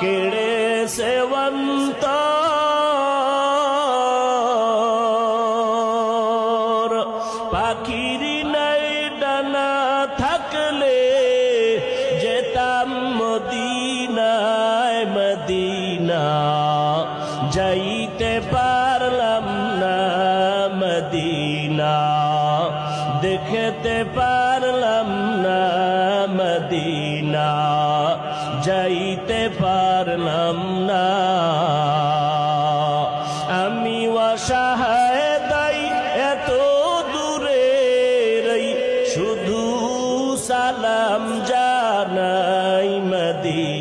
কেড়ে সেবন্তর পাখির নাই ডানা থাকলে যেতাম মদিনায় মদিনা যাইতে পারলাম না মদিনা দেখতে পারলাম না মদিনা যাইতে পারলাম না আমি অসহায় দাই এত দূরে রই শুধু সালাম জানাই মদিনা